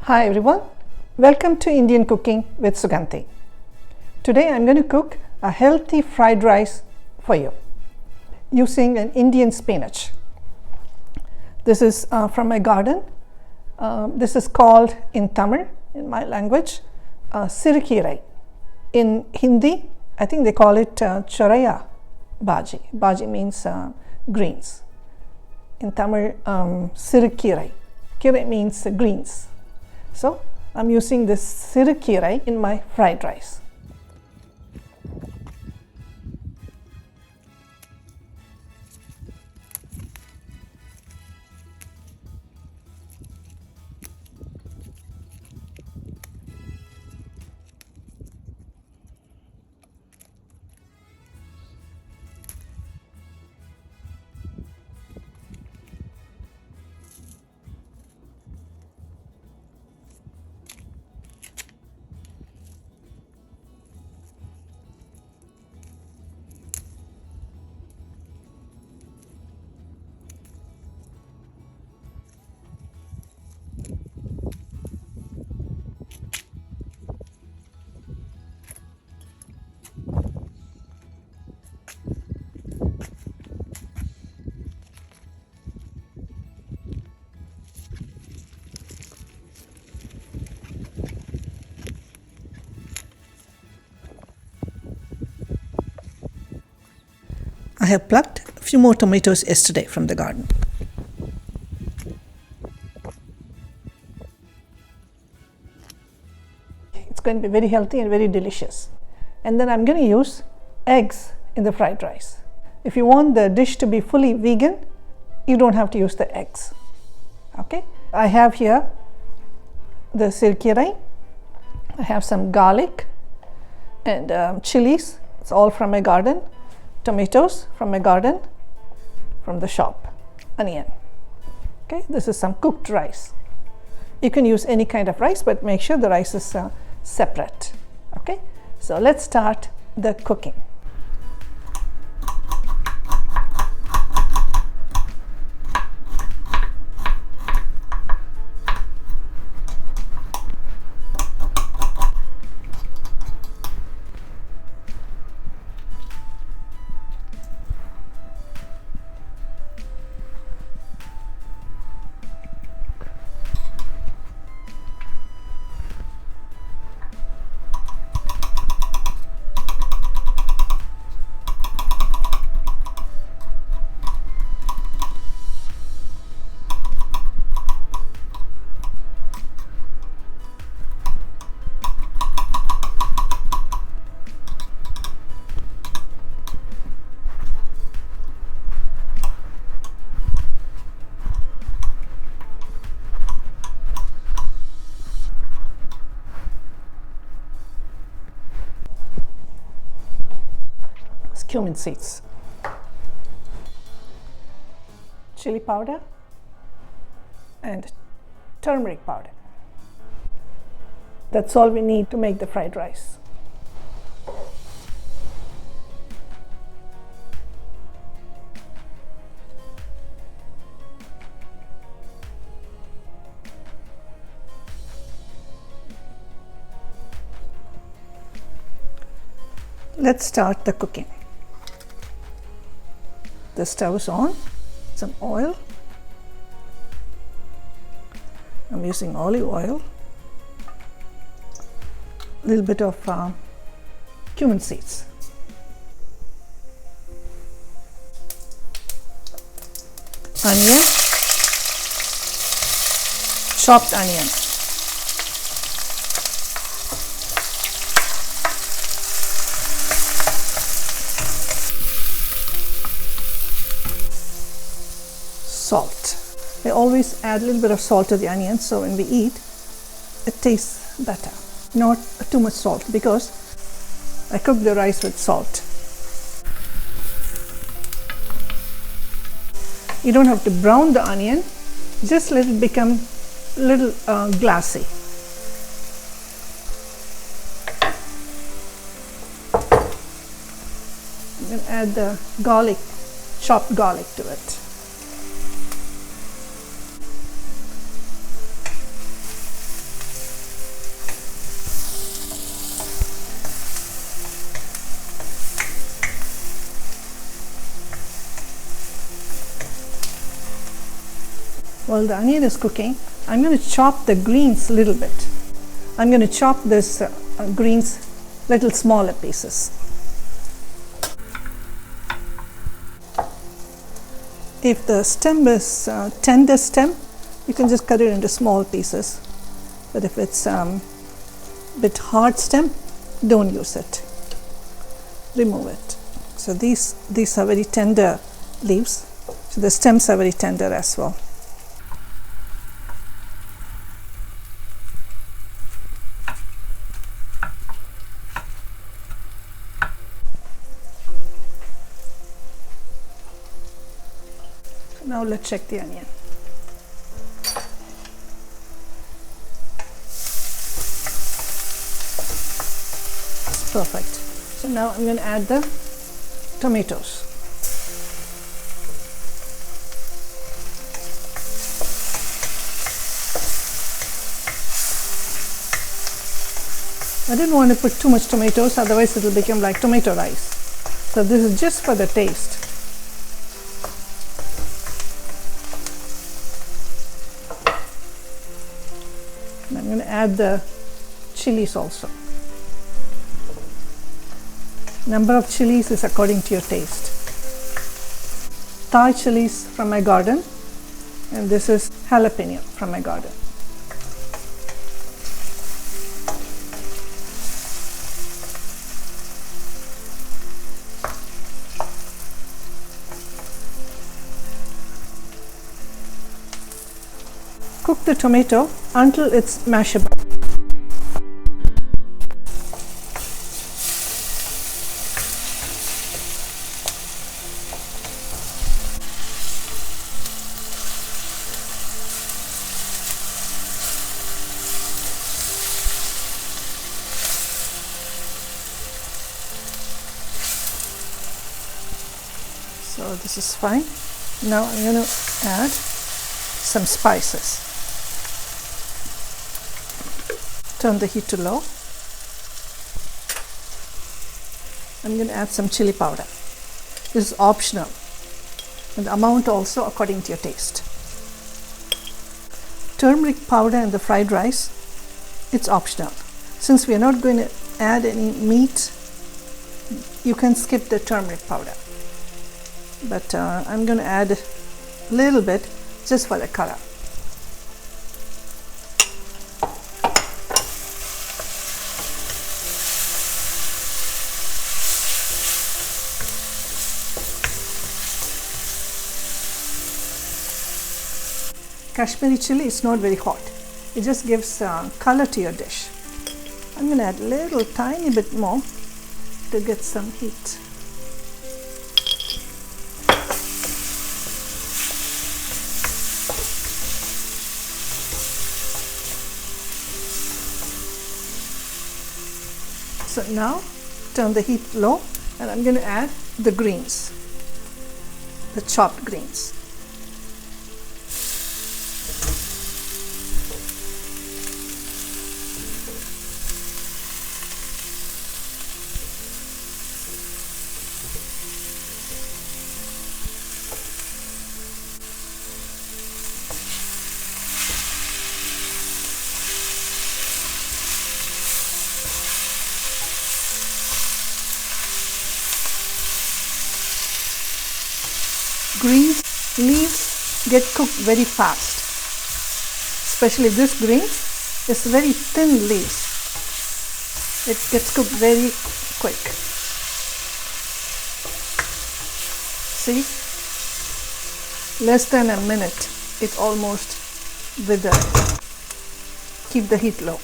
Hi everyone, welcome to Indian Cooking with Suganthi. Today I'm going to cook a healthy fried rice for you using an Indian spinach. This is from my garden. This is called in Tamil, in my language, Siru Keerai. In Hindi, I think they call it Choraya Bhaji. Bhaji means greens. In Tamil, Siru Keerai. Keerai means greens. So I'm using this Siru Keerai in my fried rice. I have plucked a few more tomatoes yesterday from the garden. It's going to be very healthy and very delicious. And then I'm going to use eggs in the fried rice. If you want the dish to be fully vegan, you don't have to use the eggs. Okay? I have here the Siru Keerai. I have some garlic and chilies. It's all from my garden. Tomatoes from my garden, from the shop, onion. Okay, this is some cooked rice. You can use any kind of rice, but make sure the rice is separate. Okay, so let's start the cooking. Cumin seeds, chili powder and turmeric powder. That's all we need to make the fried rice. Let's start the cooking. The stove is on, some oil. I'm using olive oil, a little bit of cumin seeds. Onion, chopped onion. Salt. I always add a little bit of salt to the onions so when we eat, it tastes better. Not too much salt because I cook the rice with salt. You don't have to brown the onion, just let it become a little glassy. I'm going to add the garlic, chopped garlic to it. While the onion is cooking, I'm going to chop the greens a little bit. I'm going to chop this greens little smaller pieces. If the stem is tender stem, you can just cut it into small pieces. But if it's bit hard stem, don't use it. Remove it. So these are very tender leaves. So the stems are very tender as well. Now let's check the onion. It's perfect. So now I'm going to add the tomatoes. I didn't want to put too much tomatoes, otherwise it will become like tomato rice. So this is just for the taste. And I'm going to add the chilies also. Number of chilies is according to your taste. Thai chilies from my garden, and this is jalapeno from my garden. Cook the tomato until it's mashable. So this is fine. Now I'm going to add some spices. Turn the heat to low. I'm going to add some chili powder. This is optional, and the amount also according to your taste. Turmeric powder in the fried rice, it's optional. Since we are not going to add any meat, you can skip the turmeric powder. But I'm going to add a little bit just for the color. Kashmiri chili is not very hot. It just gives color to your dish. I'm going to add a little tiny bit more to get some heat. So now turn the heat low, and I'm going to add the greens, the chopped greens. Greens leaves get cooked very fast, especially this green is very thin leaves. It gets cooked very quick. See, less than a minute it almost withered. Keep the heat low.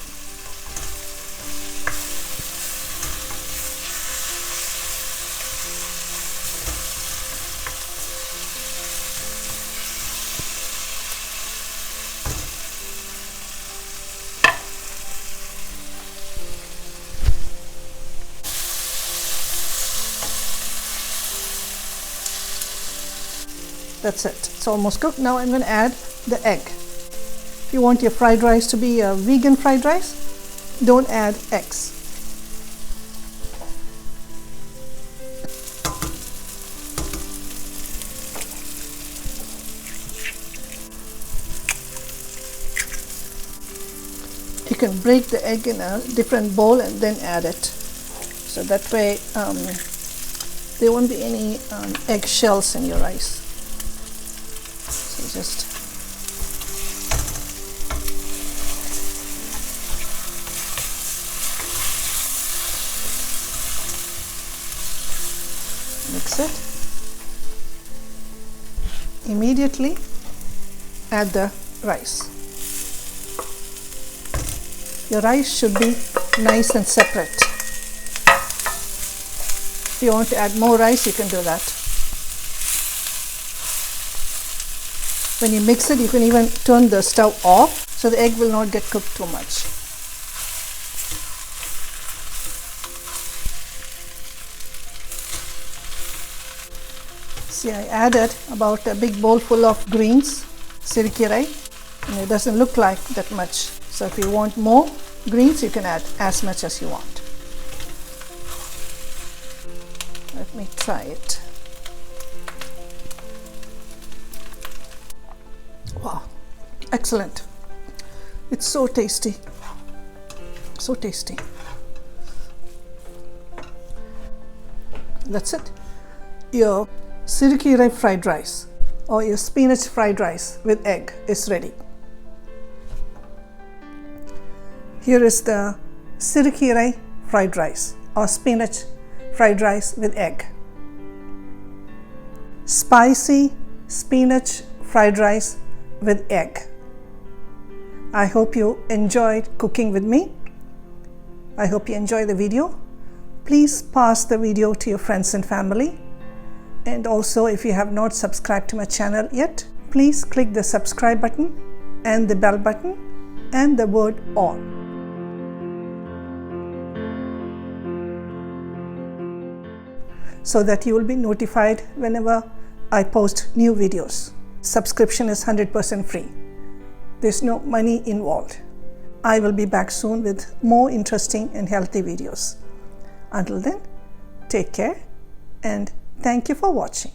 That's it. It's almost cooked. Now I'm going to add the egg. If you want your fried rice to be a vegan fried rice, don't add eggs. You can break the egg in a different bowl and then add it. So that way there won't be any egg shells in your rice. So just mix it. Immediately add the rice. Your rice should be nice and separate. If you want to add more rice, you can do that. When you mix it, you can even turn the stove off so the egg will not get cooked too much. See, I added about a big bowl full of greens, Siru Keerai, and it doesn't look like that much. So if you want more greens, you can add as much as you want. Let me try it. Wow, excellent. It's so tasty. So tasty. That's it. Your Siru Keerai fried rice or your spinach fried rice with egg is ready. Here is the Siru Keerai fried rice or spinach fried rice with egg. Spicy spinach fried rice with egg. I hope you enjoyed cooking with me. I hope you enjoy the video. Please pass the video to your friends and family. And also, if you have not subscribed to my channel yet, please click the subscribe button and the bell button and the word all. So that you will be notified whenever I post new videos. Subscription is 100% free. There's no money involved. I will be back soon with more interesting and healthy videos. Until then, take care and thank you for watching.